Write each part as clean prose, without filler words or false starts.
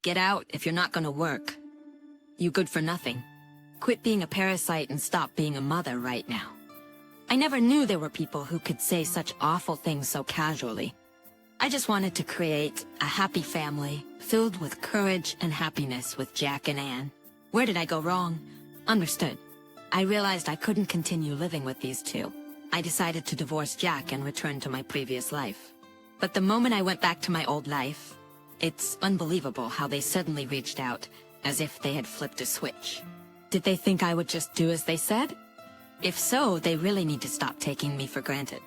Get out if you're not gonna work. You good for nothing. Quit being a parasite and stop being a mother right now. I never knew there were people who could say such awful things so casually. I just wanted to create a happy family, filled with courage and happiness with Jack and Anne. Where did I go wrong? Understood. I realized I couldn't continue living with these two. I decided to divorce Jack and return to my previous life. But the moment I went back to my old life, it's unbelievable how they suddenly reached out, as if they had flipped a switch. Did they think I would just do as they said? If so, they really need to stop taking me for granted.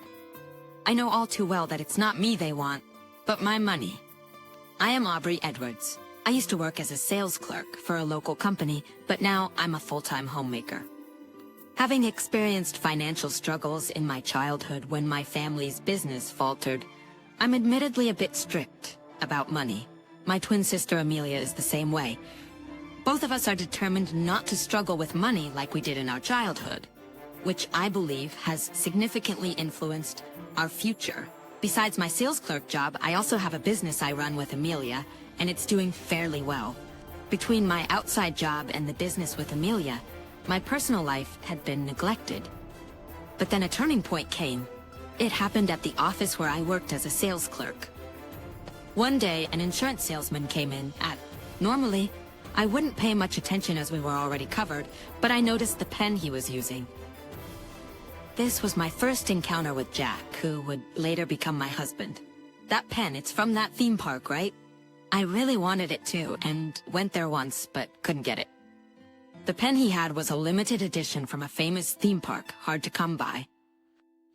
I know all too well that it's not me they want, but my money. I am Aubrey Edwards. I used to work as a sales clerk for a local company, but now I'm a full-time homemaker. Having experienced financial struggles in my childhood when my family's business faltered, I'm admittedly a bit strict about money. My twin sister Amelia is the same way. Both of us are determined not to struggle with money like we did in our childhood, which I believe has significantly influenced our future. Besides my sales clerk job, I also have a business I run with Amelia, and it's doing fairly well. Between my outside job and the business with Amelia, my personal life had been neglected. But then a turning point came. It happened at the office where I worked as a sales clerk. One day, an insurance salesman came in. Normally, I wouldn't pay much attention as we were already covered, but I noticed the pen he was using. This was my first encounter with Jack, who would later become my husband. That pen, it's from that theme park, right? I really wanted it too, and went there once, but couldn't get it. The pen he had was a limited edition from a famous theme park, hard to come by.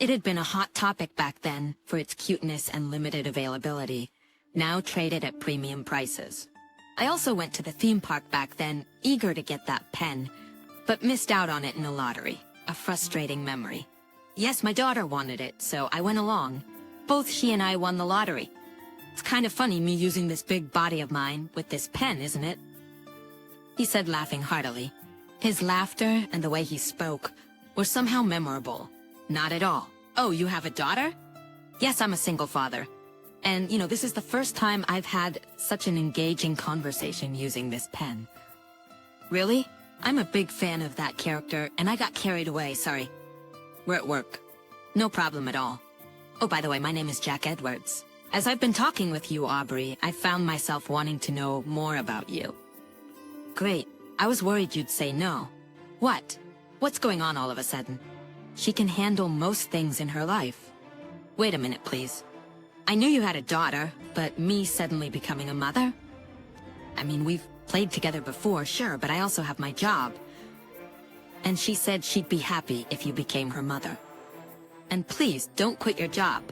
It had been a hot topic back then for its cuteness and limited availability, now traded at premium prices. I also went to the theme park back then, eager to get that pen, but missed out on it in a lottery. A frustrating memory. Yes, my daughter wanted it, so I went along. Both she and I won the lottery. It's kind of funny me using this big body of mine with this pen, isn't it? He said, laughing heartily. His laughter and the way he spoke were somehow memorable. Not at all. Oh, you have a daughter? Yes, I'm a single father. And, this is the first time I've had such an engaging conversation using this pen. Really? I'm a big fan of that character, and I got carried away, sorry. We're at work. No problem at all. Oh, by the way, my name is Jack Edwards. As I've been talking with you, Aubrey, I found myself wanting to know more about you. Great. I was worried you'd say no. What? What's going on all of a sudden? She can handle most things in her life. Wait a minute, please. I knew you had a daughter, but me suddenly becoming a mother? I mean, we've played together before, sure, but I also have my job. And she said she'd be happy if you became her mother. And please, don't quit your job.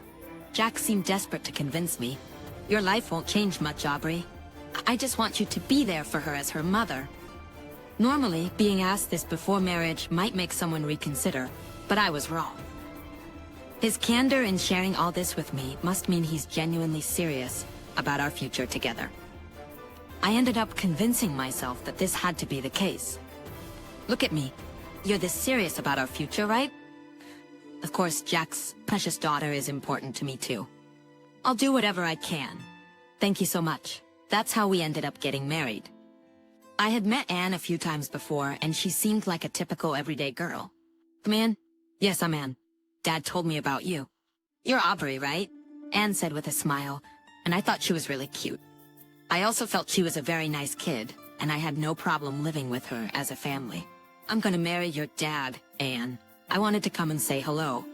Jack seemed desperate to convince me. Your life won't change much, Aubrey. I just want you to be there for her as her mother. Normally, being asked this before marriage might make someone reconsider, but I was wrong. His candor in sharing all this with me must mean he's genuinely serious about our future together. I ended up convincing myself that this had to be the case. Look at me. You're this serious about our future, right? Of course, Jack's precious daughter is important to me too. I'll do whatever I can. Thank you so much. That's how we ended up getting married. I had met Anne a few times before, and she seemed like a typical everyday girl. Come in? Yes, I'm Anne. Dad told me about you. You're Aubrey, right? Anne said with a smile, and I thought she was really cute. I also felt she was a very nice kid, and I had no problem living with her as a family. I'm gonna marry your dad, Anne. I wanted to come and say hello.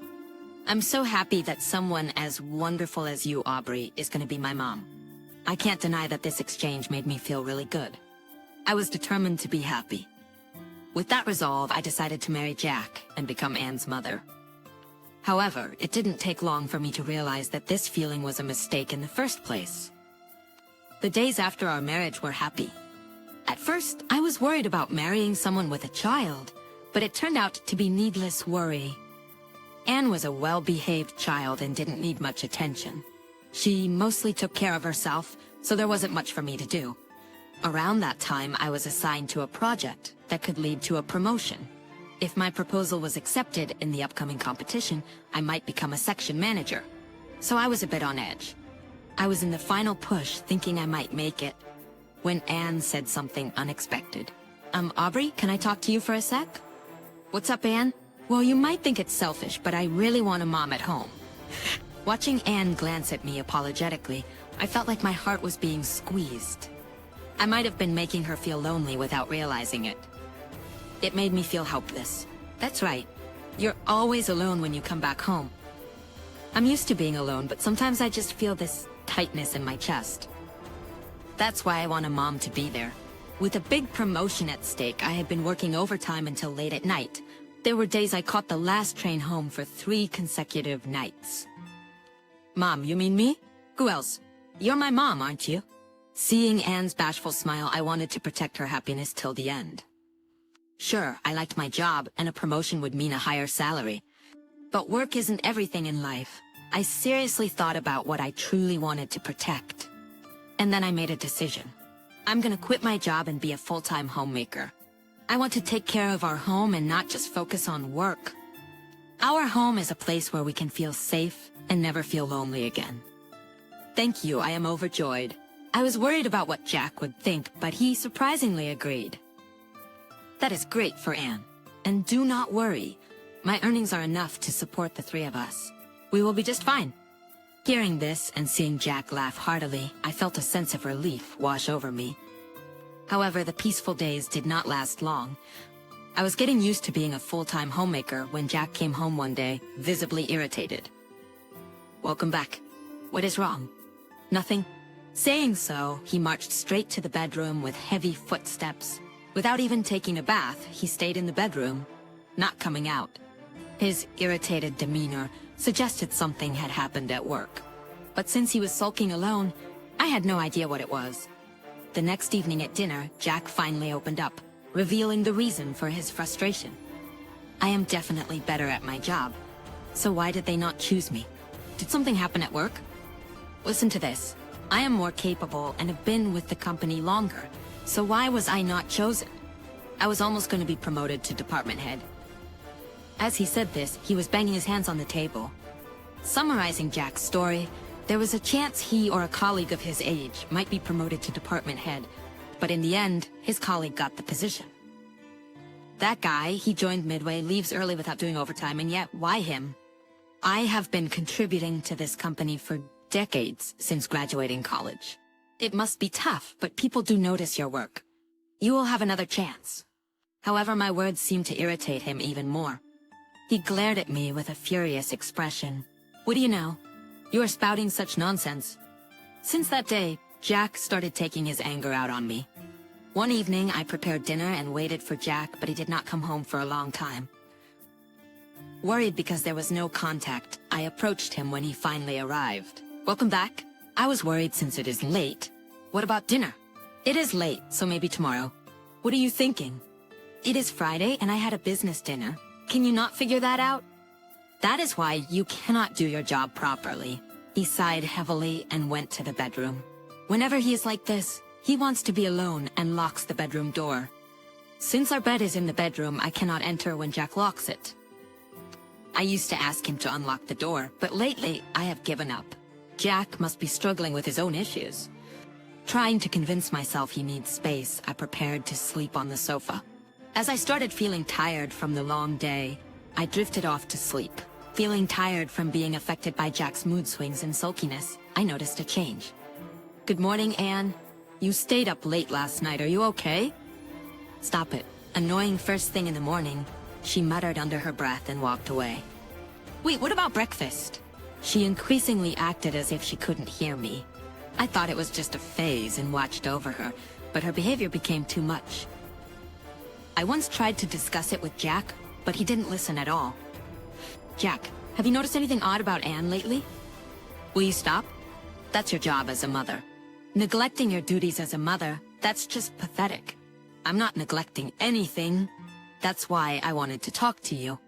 I'm so happy that someone as wonderful as you, Aubrey, is gonna be my mom. I can't deny that this exchange made me feel really good. I was determined to be happy. With that resolve, I decided to marry Jack and become Anne's mother. However, it didn't take long for me to realize that this feeling was a mistake in the first place. The days after our marriage were happy. At first, I was worried about marrying someone with a child, but it turned out to be needless worry. Anne was a well-behaved child and didn't need much attention. She mostly took care of herself, so there wasn't much for me to do. Around that time, I was assigned to a project that could lead to a promotion. If my proposal was accepted in the upcoming competition, I might become a section manager. So I was a bit on edge. I was in the final push, thinking I might make it. when Anne said something unexpected. Aubrey, can I talk to you for a sec? What's up, Anne? Well, you might think it's selfish, but I really want a mom at home. Watching Anne glance at me apologetically, I felt like my heart was being squeezed. I might have been making her feel lonely without realizing it. It made me feel helpless. That's right. You're always alone when you come back home. I'm used to being alone, but sometimes I just feel this tightness in my chest. That's why I want a mom to be there. With a big promotion at stake, I had been working overtime until late at night. There were days I caught the last train home for 3 consecutive nights. Mom, you mean me? Who else? You're my mom, aren't you? Seeing Anne's bashful smile, I wanted to protect her happiness till the end. Sure, I liked my job, and a promotion would mean a higher salary. But work isn't everything in life. I seriously thought about what I truly wanted to protect. And then I made a decision. I'm gonna quit my job and be a full-time homemaker. I want to take care of our home and not just focus on work. Our home is a place where we can feel safe and never feel lonely again. Thank you, I am overjoyed. I was worried about what Jack would think, but he surprisingly agreed. That is great for Anne. And do not worry. My earnings are enough to support the 3 of us. We will be just fine. Hearing this and seeing Jack laugh heartily, I felt a sense of relief wash over me. However, the peaceful days did not last long. I was getting used to being a full-time homemaker when Jack came home one day, visibly irritated. Welcome back. What is wrong? Nothing? Saying so, he marched straight to the bedroom with heavy footsteps. Without even taking a bath, he stayed in the bedroom, not coming out. His irritated demeanor suggested something had happened at work. But since he was sulking alone, I had no idea what it was. The next evening at dinner, Jack finally opened up, revealing the reason for his frustration. I am definitely better at my job. So why did they not choose me? Did something happen at work? Listen to this. I am more capable and have been with the company longer. So why was I not chosen? I was almost going to be promoted to department head. As he said this, he was banging his hands on the table. Summarizing Jack's story, there was a chance he or a colleague of his age might be promoted to department head, but in the end, his colleague got the position. That guy, he joined midway, leaves early without doing overtime, and yet, why him? I have been contributing to this company for decades since graduating college. It must be tough, but people do notice your work. You will have another chance. However, my words seemed to irritate him even more. He glared at me with a furious expression. What do you know? You are spouting such nonsense. Since that day, Jack started taking his anger out on me. One evening, I prepared dinner and waited for Jack, but he did not come home for a long time. Worried because there was no contact, I approached him when he finally arrived. Welcome back. I was worried since it is late. What about dinner? It is late, so maybe tomorrow. What are you thinking? It is Friday and I had a business dinner. Can you not figure that out? That is why you cannot do your job properly. He sighed heavily and went to the bedroom. Whenever he is like this, he wants to be alone and locks the bedroom door. Since our bed is in the bedroom, I cannot enter when Jack locks it. I used to ask him to unlock the door, but lately I have given up. Jack must be struggling with his own issues. Trying to convince myself he needs space, I prepared to sleep on the sofa. As I started feeling tired from the long day, I drifted off to sleep. Feeling tired from being affected by Jack's mood swings and sulkiness, I noticed a change. Good morning, Anne. You stayed up late last night, are you okay? Stop it. Annoying first thing in the morning, she muttered under her breath and walked away. Wait, what about breakfast? She increasingly acted as if she couldn't hear me. I thought it was just a phase and watched over her, but her behavior became too much. I once tried to discuss it with Jack, but he didn't listen at all. Jack, have you noticed anything odd about Anne lately? Will you stop? That's your job as a mother. Neglecting your duties as a mother, that's just pathetic. I'm not neglecting anything. That's why I wanted to talk to you.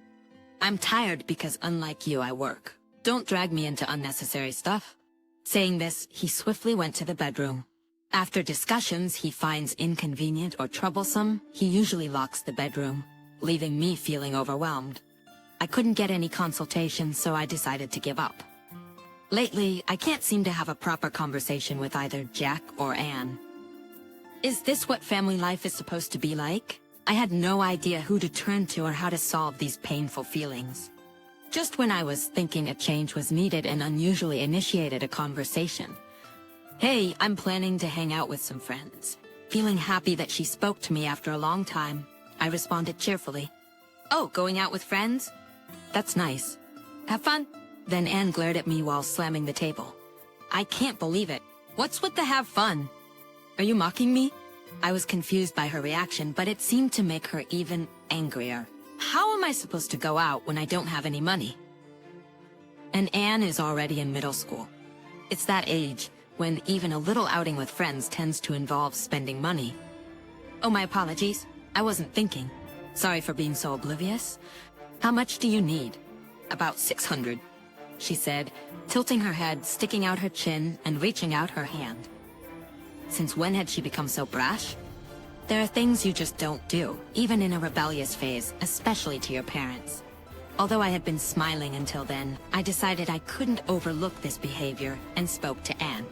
I'm tired because unlike you, I work. Don't drag me into unnecessary stuff. Saying this, he swiftly went to the bedroom. After discussions he finds inconvenient or troublesome, he usually locks the bedroom, leaving me feeling overwhelmed. I couldn't get any consultation, so I decided to give up. Lately, I can't seem to have a proper conversation with either Jack or Anne. Is this what family life is supposed to be like? I had no idea who to turn to or how to solve these painful feelings. Just when I was thinking a change was needed and unusually initiated a conversation. Hey, I'm planning to hang out with some friends. Feeling happy that she spoke to me after a long time, I responded cheerfully. Oh, going out with friends? That's nice. Have fun? Then Anne glared at me while slamming the table. I can't believe it. What's with the have fun? Are you mocking me? I was confused by her reaction, but it seemed to make her even angrier. How am I supposed to go out when I don't have any money? And Anne is already in middle school. It's that age when even a little outing with friends tends to involve spending money. Oh, my apologies. I wasn't thinking. Sorry for being so oblivious. How much do you need? About 600, she said, tilting her head, sticking out her chin, and reaching out her hand. Since when had she become so brash? There are things you just don't do, even in a rebellious phase, especially to your parents. Although I had been smiling until then, I decided I couldn't overlook this behavior and spoke to Anne.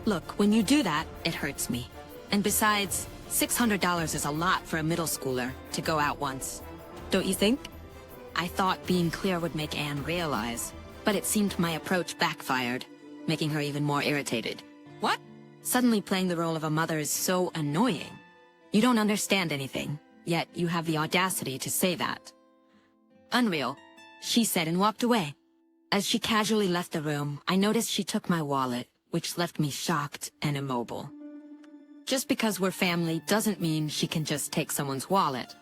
Look, when you do that, it hurts me. And besides, $600 is a lot for a middle schooler to go out once. Don't you think? I thought being clear would make Anne realize, but it seemed my approach backfired, making her even more irritated. What? Suddenly playing the role of a mother is so annoying. You don't understand anything, yet you have the audacity to say that. Unreal, she said and walked away. As she casually left the room, I noticed she took my wallet, which left me shocked and immobile. Just because we're family doesn't mean she can just take someone's wallet.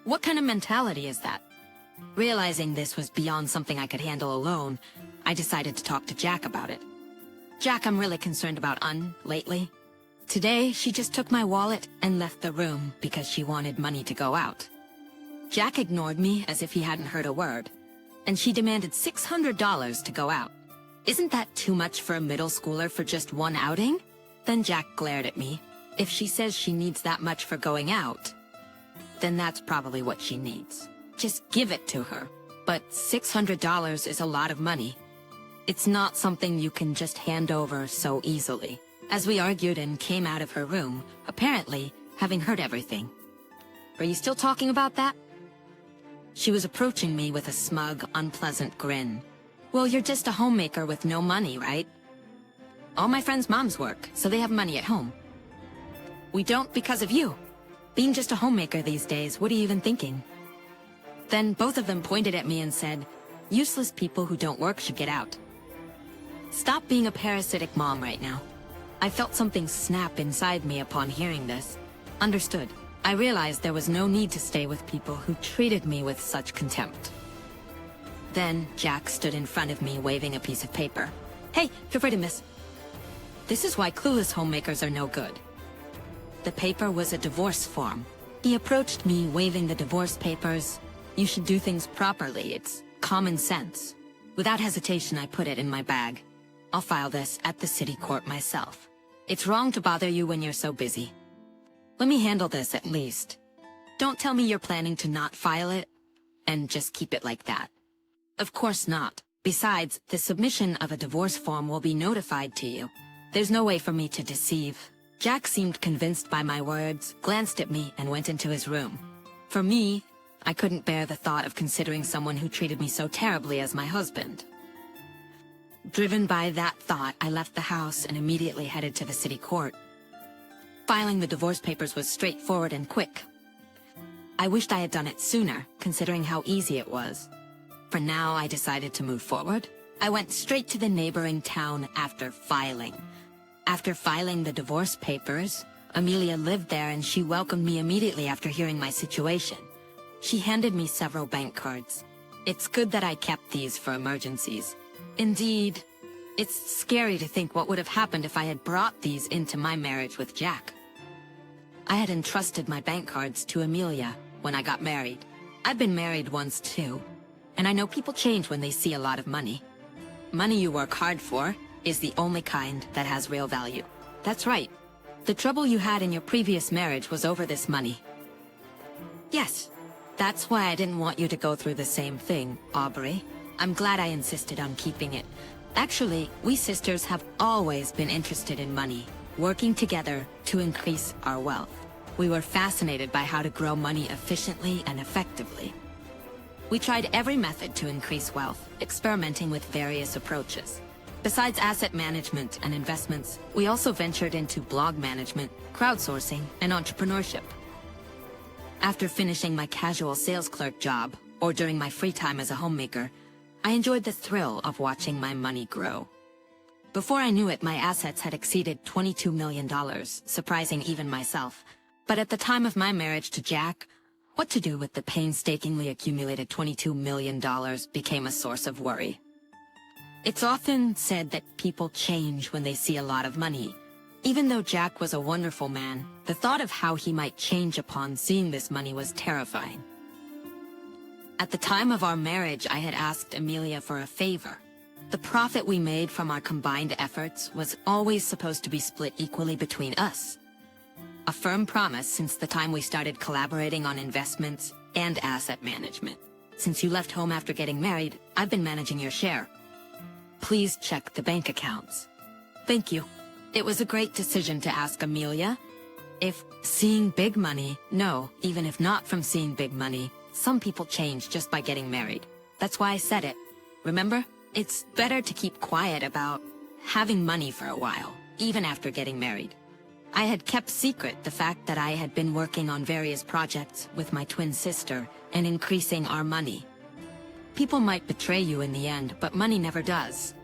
What kind of mentality is that? Realizing this was beyond something I could handle alone, I decided to talk to Jack about it. Jack, I'm really concerned about lately. Today, she just took my wallet and left the room because she wanted money to go out. Jack ignored me as if he hadn't heard a word, and she demanded $600 to go out. Isn't that too much for a middle schooler for just one outing? Then Jack glared at me. If she says she needs that much for going out, then that's probably what she needs. Just give it to her. But $600 is a lot of money. It's not something you can just hand over so easily. As we argued and came out of her room, apparently having heard everything. Are you still talking about that? She was approaching me with a smug, unpleasant grin. Well, you're just a homemaker with no money, right? All my friends' moms work, so they have money at home. We don't because of you. Being just a homemaker these days, what are you even thinking? Then both of them pointed at me and said, useless people who don't work should get out. Stop being a parasitic mom right now. I felt something snap inside me upon hearing this. Understood. I realized there was no need to stay with people who treated me with such contempt. Then Jack stood in front of me waving a piece of paper. Hey, feel free to miss. This is why clueless homemakers are no good. The paper was a divorce form. He approached me waving the divorce papers. You should do things properly. It's common sense. Without hesitation, I put it in my bag. I'll file this at the city court myself. It's wrong to bother you when you're so busy. Let me handle this at least. Don't tell me you're planning to not file it and just keep it like that. Of course not. Besides, the submission of a divorce form will be notified to you. There's no way for me to deceive. Jack seemed convinced by my words, glanced at me, and went into his room. For me, I couldn't bear the thought of considering someone who treated me so terribly as my husband. Driven by that thought, I left the house and immediately headed to the city court. Filing the divorce papers was straightforward and quick. I wished I had done it sooner, considering how easy it was. For now, I decided to move forward. I went straight to the neighboring town after filing. After filing the divorce papers, Amelia lived there and she welcomed me immediately after hearing my situation. She handed me several bank cards. It's good that I kept these for emergencies. Indeed, it's scary to think what would have happened if I had brought these into my marriage with Jack. I had entrusted my bank cards to Amelia when I got married. I'd been married once too, and I know people change when they see a lot of money. Money you work hard for is the only kind that has real value. That's right. The trouble you had in your previous marriage was over this money. Yes, that's why I didn't want you to go through the same thing, Aubrey. I'm glad I insisted on keeping it. Actually, we sisters have always been interested in money. working together to increase our wealth. We were fascinated by how to grow money efficiently and effectively. We tried every method to increase wealth, experimenting with various approaches. Besides asset management and investments, we also ventured into blog management, crowdsourcing, and entrepreneurship. After finishing my casual sales clerk job, or during my free time as a homemaker, I enjoyed the thrill of watching my money grow. Before I knew it, my assets had exceeded $22 million, surprising even myself. But at the time of my marriage to Jack, what to do with the painstakingly accumulated $22 million became a source of worry. It's often said that people change when they see a lot of money. Even though Jack was a wonderful man, the thought of how he might change upon seeing this money was terrifying. At the time of our marriage, I had asked Amelia for a favor. The profit we made from our combined efforts was always supposed to be split equally between us. A firm promise since the time we started collaborating on investments and asset management. Since you left home after getting married, I've been managing your share. Please check the bank accounts. Thank you. It was a great decision to ask Amelia. If seeing big money, no, even if not from seeing big money, some people change just by getting married. That's why I said it. Remember? It's better to keep quiet about having money for a while, even after getting married. I had kept secret the fact that I had been working on various projects with my twin sister and increasing our money. People might betray you in the end, but money never does.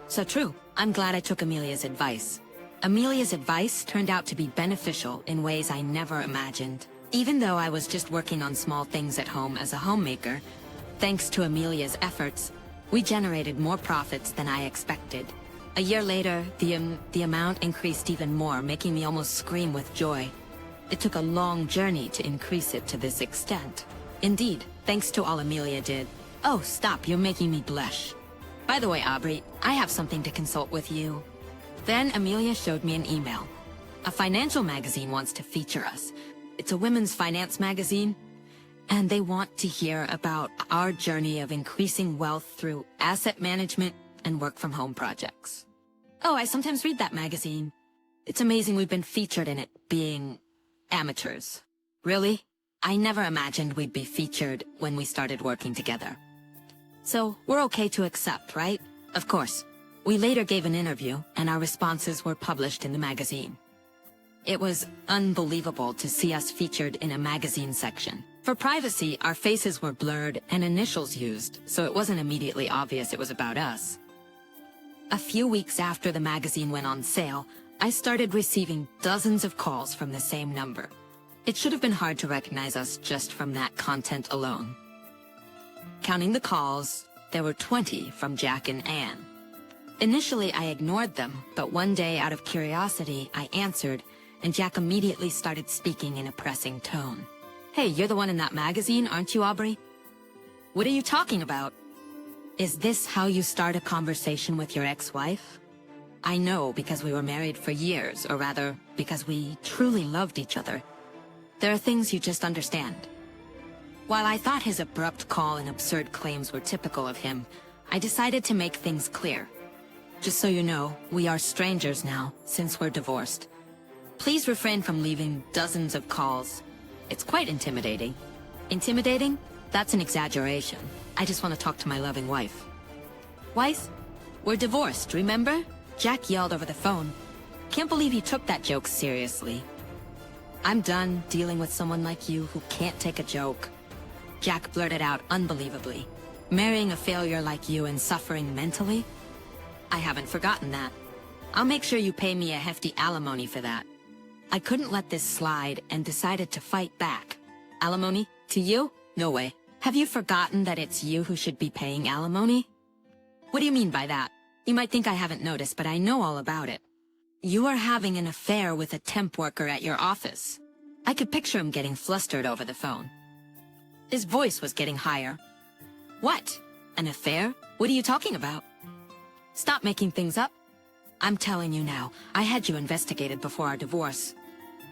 So true. I'm glad I took Amelia's advice. Amelia's advice turned out to be beneficial in ways I never imagined. Even though I was just working on small things at home as a homemaker, thanks to Amelia's efforts, we generated more profits than I expected. A year later, the amount increased even more, making me almost scream with joy. It took a long journey to increase it to this extent. Indeed, thanks to all Amelia did. Oh, stop, you're making me blush. By the way, Aubrey, I have something to consult with you. Then Amelia showed me an email. A financial magazine wants to feature us. It's a women's finance magazine, and they want to hear about our journey of increasing wealth through asset management and work-from-home projects. Oh, I sometimes read that magazine. It's amazing we've been featured in it, being amateurs. Really? I never imagined we'd be featured when we started working together. So, we're okay to accept, right? Of course. We later gave an interview, and our responses were published in the magazine. It was unbelievable to see us featured in a magazine section. For privacy, our faces were blurred and initials used, so it wasn't immediately obvious it was about us. A few weeks after the magazine went on sale, I started receiving dozens of calls from the same number. It should have been hard to recognize us just from that content alone. Counting the calls, there were 20 from Jack and Anne. Initially, I ignored them, but one day, out of curiosity, I answered, and Jack immediately started speaking in a pressing tone. Hey, you're the one in that magazine, aren't you, Aubrey? What are you talking about? Is this how you start a conversation with your ex-wife? I know, because we were married for years, or rather, because we truly loved each other. There are things you just understand. While I thought his abrupt call and absurd claims were typical of him, I decided to make things clear. Just so you know, we are strangers now, since we're divorced. Please refrain from leaving dozens of calls. It's quite intimidating. Intimidating? That's an exaggeration. I just want to talk to my loving wife. Weiss? We're divorced, remember? Jack yelled over the phone. Can't believe you took that joke seriously. I'm done dealing with someone like you who can't take a joke. Jack blurted out unbelievably. Marrying a failure like you and suffering mentally? I haven't forgotten that. I'll make sure you pay me a hefty alimony for that. I couldn't let this slide and decided to fight back. Alimony? To you? No way. Have you forgotten that it's you who should be paying alimony? What do you mean by that? You might think I haven't noticed, but I know all about it. You are having an affair with a temp worker at your office. I could picture him getting flustered over the phone. His voice was getting higher. What? An affair? What are you talking about? Stop making things up. I'm telling you now, I had you investigated before our divorce.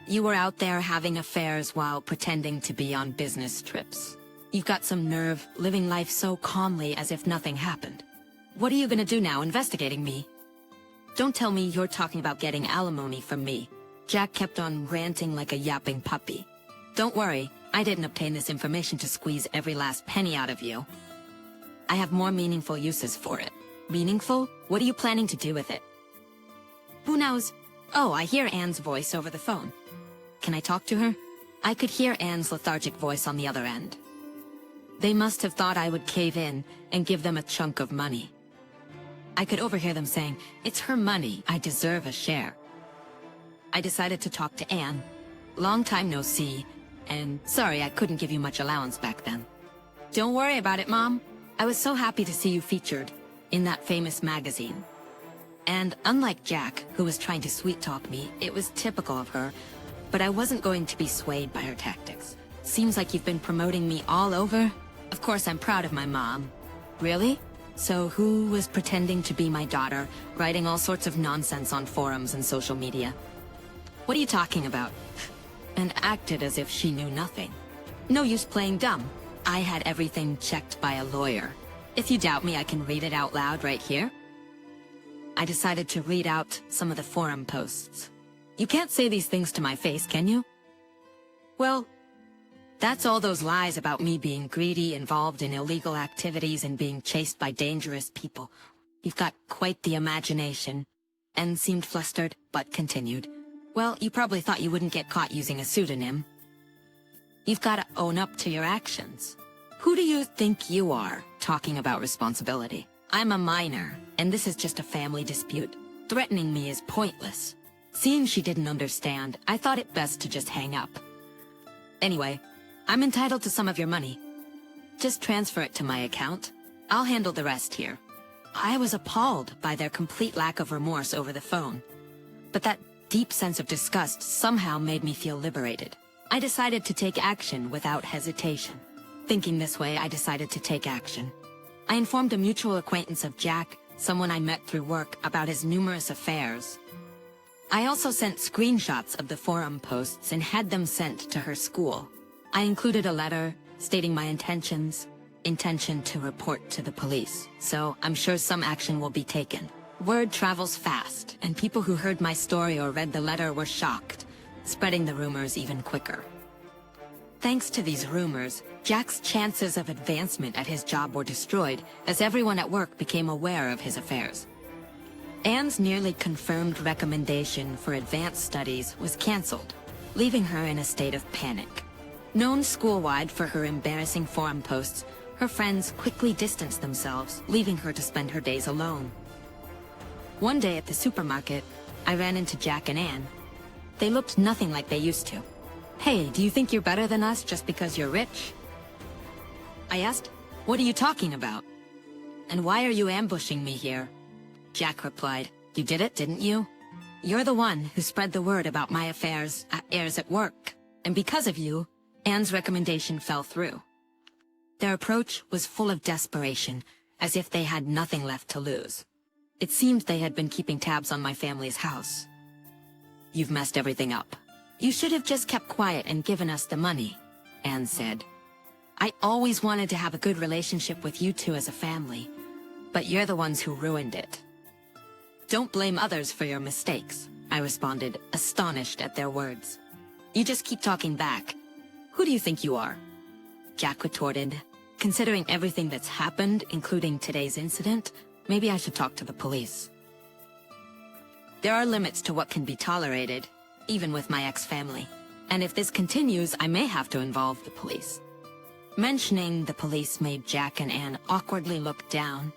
You were out there having affairs while pretending to be on business trips. You've got some nerve, living life so calmly as if nothing happened. What are you gonna do now, investigating me? Don't tell me you're talking about getting alimony from me. Jack kept on ranting like a yapping puppy. Don't worry, I didn't obtain this information to squeeze every last penny out of you. I have more meaningful uses for it. Meaningful? What are you planning to do with it? Who knows? Oh, I hear Anne's voice over the phone. Can I talk to her? I could hear Anne's lethargic voice on the other end. They must have thought I would cave in and give them a chunk of money. I could overhear them saying, "It's her money, I deserve a share." I decided to talk to Anne. Long time no see, and sorry I couldn't give you much allowance back then. Don't worry about it, Mom. I was so happy to see you featured in that famous magazine. And unlike Jack, who was trying to sweet-talk me, it was typical of her, but I wasn't going to be swayed by her tactics. Seems like you've been promoting me all over. Of course, I'm proud of my mom. Really? So who was pretending to be my daughter, writing all sorts of nonsense on forums and social media? What are you talking about? And acted as if she knew nothing. No use playing dumb. I had everything checked by a lawyer. If you doubt me, I can read it out loud right here. I decided to read out some of the forum posts. You can't say these things to my face, can you? Well, that's all those lies about me being greedy, involved in illegal activities, and being chased by dangerous people. You've got quite the imagination. And seemed flustered, but continued. Well, you probably thought you wouldn't get caught using a pseudonym. You've got to own up to your actions. Who do you think you are, talking about responsibility? I'm a minor, and this is just a family dispute. Threatening me is pointless. Seeing she didn't understand, I thought it best to just hang up. Anyway, I'm entitled to some of your money. Just transfer it to my account. I'll handle the rest here. I was appalled by their complete lack of remorse over the phone. But that deep sense of disgust somehow made me feel liberated. I decided to take action without hesitation. Thinking this way, I decided to take action. I informed a mutual acquaintance of Jack, someone I met through work, about his numerous affairs. I also sent screenshots of the forum posts and had them sent to her school. I included a letter stating my intention to report to the police, so I'm sure some action will be taken. Word travels fast, and people who heard my story or read the letter were shocked, spreading the rumors even quicker. Thanks to these rumors, Jack's chances of advancement at his job were destroyed, as everyone at work became aware of his affairs. Anne's nearly confirmed recommendation for advanced studies was cancelled, leaving her in a state of panic. Known school-wide for her embarrassing forum posts, her friends quickly distanced themselves, leaving her to spend her days alone. One day at the supermarket, I ran into Jack and Anne. They looked nothing like they used to. "Hey, do you think you're better than us just because you're rich?" I asked, "What are you talking about? And why are you ambushing me here?" Jack replied, "You did it, didn't you? You're the one who spread the word about my affairs at work. And because of you, Anne's recommendation fell through." Their approach was full of desperation, as if they had nothing left to lose. It seemed they had been keeping tabs on my family's house. "You've messed everything up. You should have just kept quiet and given us the money," Anne said. "I always wanted to have a good relationship with you two as a family, but you're the ones who ruined it." "Don't blame others for your mistakes," I responded, astonished at their words. "You just keep talking back. Who do you think you are?" Jack retorted, "Considering everything that's happened, including today's incident, maybe I should talk to the police. There are limits to what can be tolerated, even with my ex-family. And if this continues, I may have to involve the police." Mentioning the police made Jack and Anne awkwardly look down.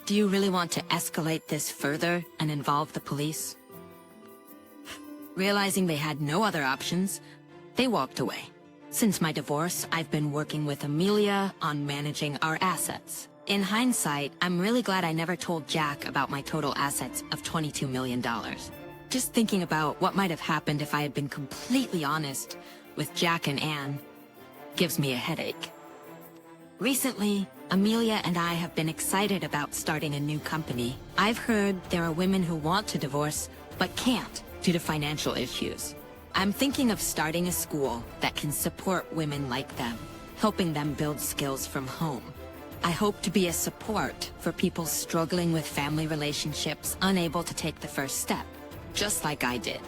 "Do you really want to escalate this further and involve the police?" Realizing they had no other options, they walked away. Since my divorce, I've been working with Amelia on managing our assets. In hindsight, I'm really glad I never told Jack about my total assets of $22 million. Just thinking about what might have happened if I had been completely honest with Jack and Anne gives me a headache. Recently, Amelia and I have been excited about starting a new company. I've heard there are women who want to divorce, but can't due to financial issues. I'm thinking of starting a school that can support women like them, helping them build skills from home. I hope to be a support for people struggling with family relationships, unable to take the first step, just like I did.